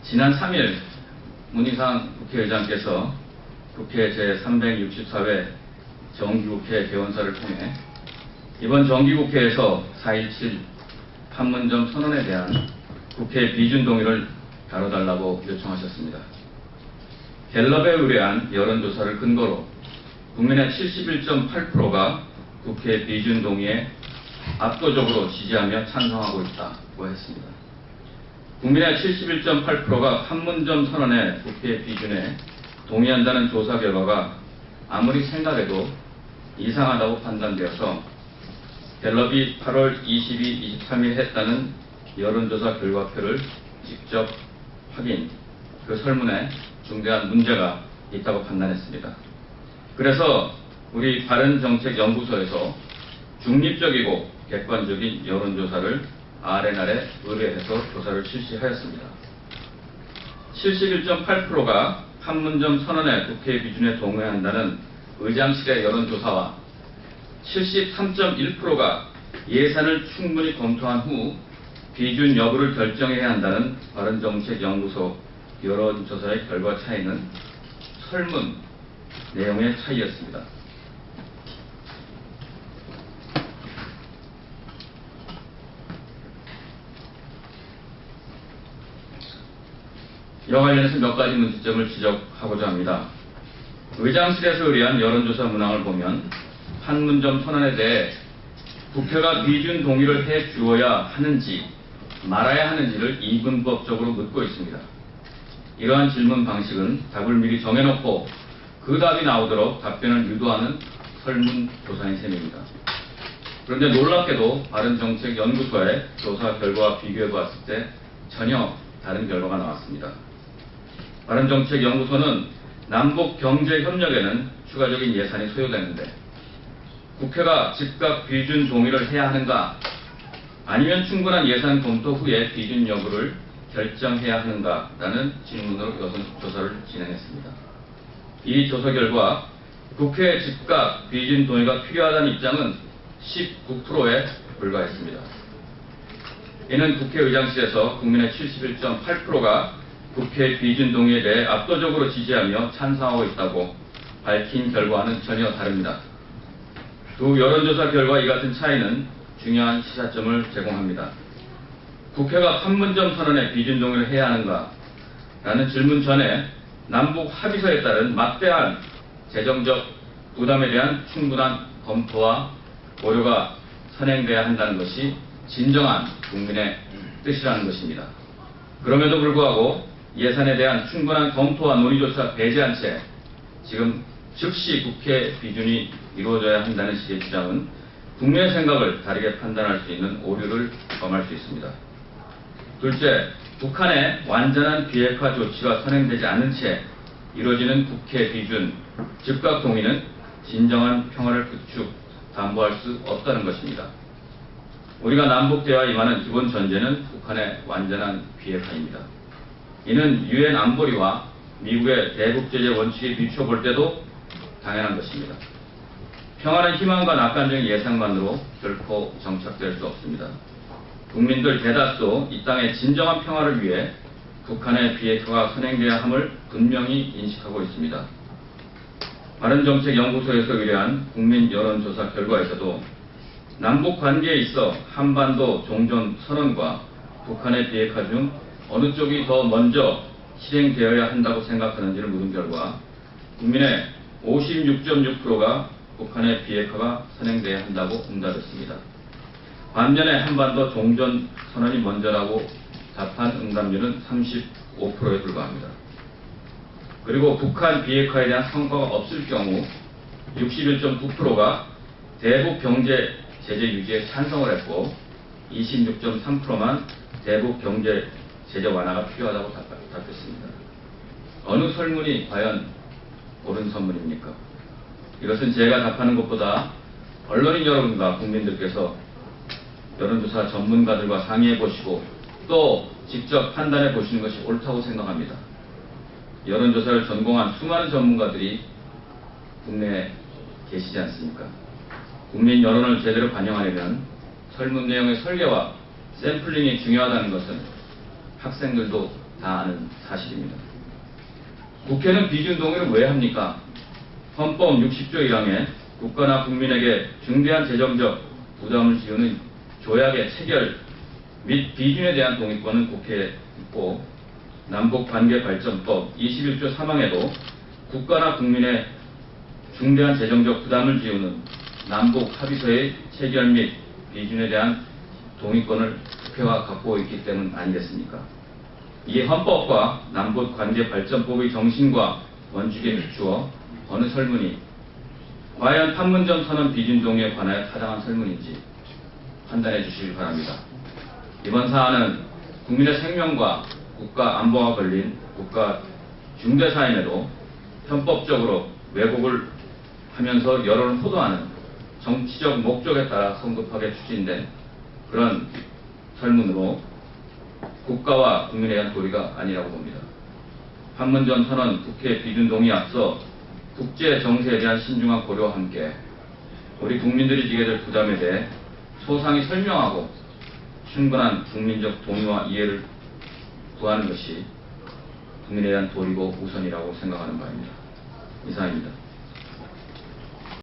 지난 3일 문희상 국회의장께서 국회 제364회 정기국회 개원사를 통해 이번 정기국회에서 4.17 판문점 선언에 대한 국회 비준 동의를 다뤄달라고 요청하셨습니다. 갤럽에 의뢰한 여론조사를 근거로 국민의 71.8%가 국회 비준 동의에 압도적으로 지지하며 찬성하고 있다고 했습니다. 국민의 71.8%가 판문점 선언의 국회 비준에 동의한다는 조사 결과가 아무리 생각해도 이상하다고 판단되어서 갤럽이 8월 22, 23일 했다는 여론조사 결과표를 직접 확인, 그 설문에 중대한 문제가 있다고 판단했습니다. 그래서 우리 바른정책연구소에서 중립적이고 객관적인 여론조사를 RNR에 의뢰해서 조사를 실시하였습니다. 71.8%가 판문점 선언의 국회 비준에 동의한다는 의장실의 여론조사와 73.1%가 예산을 충분히 검토한 후 비준 여부를 결정해야 한다는 바른정책연구소 여론조사의 결과 차이는 설문 내용의 차이였습니다. 이와 관련해서 몇 가지 문제점을 지적하고자 합니다. 의장실에서 의뢰한 여론조사 문항을 보면 판문점 선언에 대해 국회가 비준 동의를 해 주어야 하는지 말아야 하는지를 이분법적으로 묻고 있습니다. 이러한 질문 방식은 답을 미리 정해놓고 그 답이 나오도록 답변을 유도하는 설문조사인 셈입니다. 그런데 놀랍게도 바른정책연구소의 조사 결과와 비교해 봤을 때 전혀 다른 결과가 나왔습니다. 바른정책연구소는 남북경제협력에는 추가적인 예산이 소요되는데 국회가 즉각 비준 동의를 해야 하는가 아니면 충분한 예산 검토 후에 비준 여부를 결정해야 하는가라는 질문으로 조사를 진행했습니다. 이 조사 결과 국회 즉각 비준 동의가 필요하다는 입장은 19%에 불과했습니다. 이는 국회의장실에서 국민의 71.8%가 국회 비준 동의에 대해 압도적으로 지지하며 찬성하고 있다고 밝힌 결과와는 전혀 다릅니다. 두 여론조사 결과 이 같은 차이는 중요한 시사점을 제공합니다. 국회가 판문점 선언에 비준 동의를 해야 하는가? 라는 질문 전에 남북 합의서에 따른 막대한 재정적 부담에 대한 충분한 검토와 고려가 선행돼야 한다는 것이 진정한 국민의 뜻이라는 것입니다. 그럼에도 불구하고 예산에 대한 충분한 검토와 논의조차 배제한 채 지금 즉시 국회 비준이 이루어져야 한다는 식의 주장은 국민의 생각을 다르게 판단할 수 있는 오류를 범할 수 있습니다. 둘째, 북한의 완전한 비핵화 조치가 선행되지 않은 채 이루어지는 국회 비준, 즉각 동의는 진정한 평화를 구축, 담보할 수 없다는 것입니다. 우리가 남북 대화에 임하는 기본 전제는 북한의 완전한 비핵화입니다. 이는 유엔 안보리와 미국의 대북제재 원칙에 비춰볼 때도 당연한 것입니다. 평화는 희망과 낙관적인 예상만으로 결코 정착될 수 없습니다. 국민들 대다수 이 땅의 진정한 평화를 위해 북한의 비핵화가 선행돼야 함을 분명히 인식하고 있습니다. 바른정책연구소에서 의뢰한 국민 여론조사 결과에서도 남북 관계에 있어 한반도 종전 선언과 북한의 비핵화 중 어느 쪽이 더 먼저 실행되어야 한다고 생각하는지를 묻은 결과 국민의 56.6%가 북한의 비핵화가 선행돼야 한다고 응답했습니다. 반면에 한반도 종전 선언이 먼저라고 답한 응답률은 35%에 불과합니다. 그리고 북한 비핵화에 대한 성과가 없을 경우 61.9%가 대북 경제 제재 유지에 찬성을 했고 26.3%만 대북 경제 제재 완화가 필요하다고 답했습니다. 어느 설문이 과연 옳은 설문입니까? 이것은 제가 답하는 것보다 언론인 여러분과 국민들께서 여론조사 전문가들과 상의해 보시고 또 직접 판단해 보시는 것이 옳다고 생각합니다. 여론조사를 전공한 수많은 전문가들이 국내에 계시지 않습니까? 국민 여론을 제대로 반영하려면 설문 내용의 설계와 샘플링이 중요하다는 것은 학생들도 다 아는 사실입니다. 국회는 비준 동의를 왜 합니까? 헌법 60조 1항에 국가나 국민에게 중대한 재정적 부담을 지우는 조약의 체결 및 비준에 대한 동의권은 국회에 있고, 남북관계발전법 21조 3항에도 국가나 국민의 중대한 재정적 부담을 지우는 남북 합의서의 체결 및 비준에 대한 동의권을 국회가 갖고 있기 때문 아니겠습니까? 이 헌법과 남북관계발전법의 정신과 원칙에 비추어 어느 설문이 과연 판문점 선언 비준 동의에 관하여 타당한 설문인지 판단해 주시기 바랍니다. 이번 사안은 국민의 생명과 국가 안보가 걸린 국가 중대사임에도 편법적으로 왜곡을 하면서 여론을 호도하는 정치적 목적에 따라 성급하게 추진된 그런 설문으로 국가와 국민에 대한 도리가 아니라고 봅니다. 판문점 선언 국회 비준 동의에 앞서 국제 정세에 대한 신중한 고려와 함께 우리 국민들이 지게 될 부담에 대해 소상히 설명하고 충분한 국민적 동의와 이해를 구하는 것이 국민에 대한 도리고 우선이라고 생각하는 바입니다. 이상입니다.